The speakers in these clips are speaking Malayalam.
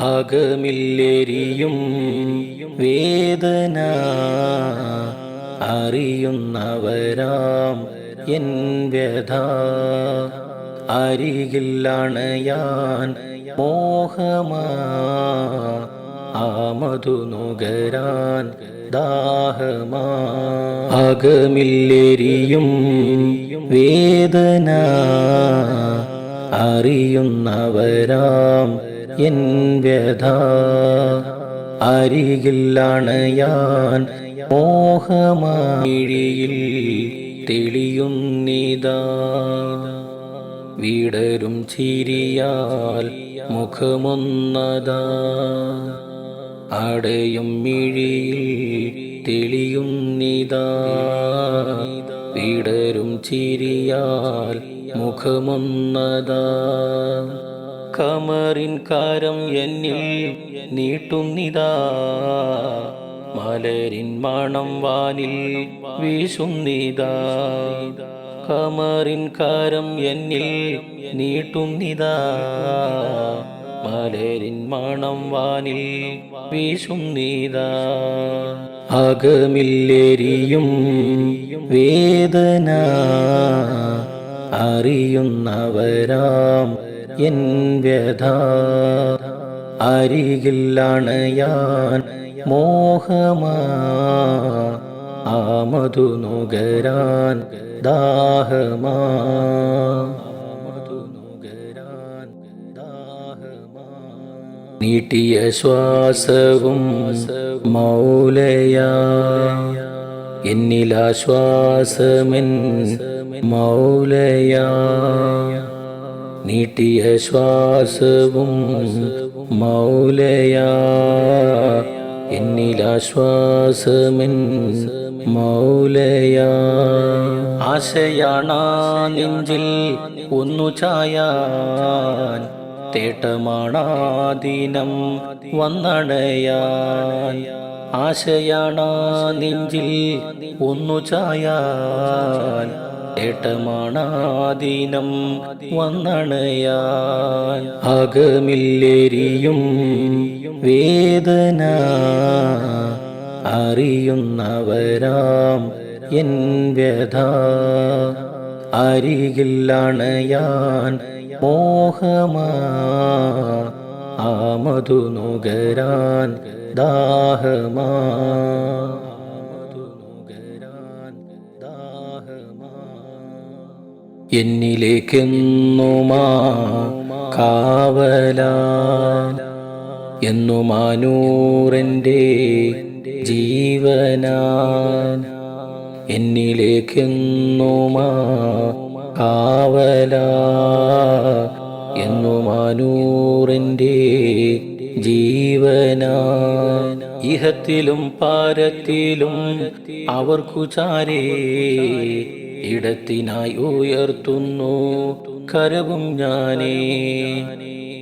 അകമില്ലെരിയും വേദന അറിയുന്നവരാം എൻ വ്യഥ അരികിൽ അണയാൻ മോഹമാ ആമതു നുകരാൻ ദാഹമാ അകമില്ലെരിയും വേദന അറിയുന്നവരാം എൻ വ്യഥ അരികിൽ അണയാൻ മോഹമാഴിയിൽ തെളിയുന്നിതാ വിടരും ചിരിയാൽ മുഖമൊന്നതാ അടയും മിഴിയിൽ തെളിയുന്നിതാ വിടരും ചിരിയാൽ മുഖമൊന്നതാ കമറിൻ കാരം എന്നിൽ നീട്ടുന്നിതാ മലരിൻ മണം വാനിൽ വീശുന്നിതാ കമറിൻ കാരം എന്നിൽ നീട്ടുന്നിതാ മലരിൻ മണം വാനിൽ വീശുന്നിതാ അകമില്ലെരിയും വേദന അറിയുന്നവരാം എൻ വ്യഥ അരികിൽ അണയാൻ മോഹമാ ആമതു നുകരാൻ ദാഹമാ നീട്ടിയ ശ്വാസവും മൗലയാ എന്നിലാശ്വാസമെൻ മൗലയാ നീട്ടിയ ശ്വാസവും മൗലയാ എന്നിലാശ്വാസമെൻ മൗലയാ ആശയാണാ നെഞ്ചിൽ ഒന്നു ചായാൻ തേട്ടമാണാദിനം വന്നണയാൻ ആശയാണാ നെഞ്ചിൽ ഒന്നു ചായാൻ തേട്ടമാണാദിനം വന്നണയാൻ അകമില്ലെരിയും വേദന അറിയുന്നവരാം എൻ വ്യഥ അരികിൽ അണയാൻ മോഹമാ ആമതു നുകരാൻ ദാഹമാ എന്നിലേക്കെന്നുമാ കാവലാൻ എന്നുമാനൂറെൻ്റെ ജീവനാൻ എന്നിലേക്കെന്നുമാ കാവലാ എന്നുമാനൂറെൻ്റെ ജീവനാൻ ഇഹത്തിലും പാരത്തിലും അവർക്കു ചാരേ ഇടത്തിനായി ഉയർത്തുന്നു കരവും ഞാനേ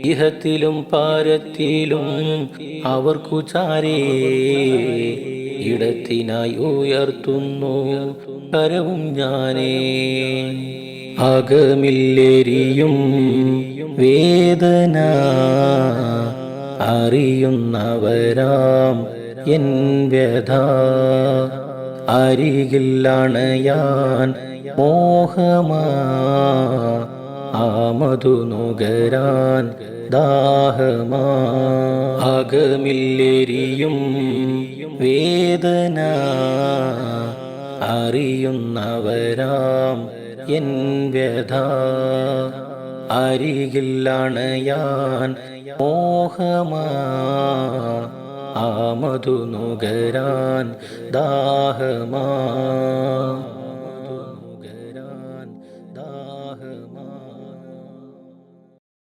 ഇഹത്തിലും പാരത്തിലും അവർക്കു ചാരേ ഇടത്തിനായി ഉയർത്തുന്നു കരവും ഞാനേ അകമില്ലെരിയും വേദന അറിയുന്നവരാം എൻ വ്യഥ അരികിൽ അണയാൻ മോഹമാ ആമതു നുകരാൻ ദാഹമാ അകമില്ലെരിയും വേദന അറിയുന്നവരാം എൻ വ്യഥ അരികിൽ അണയാൻ മോഹമാ ആമതു നുകരാൻ ദാഹമാ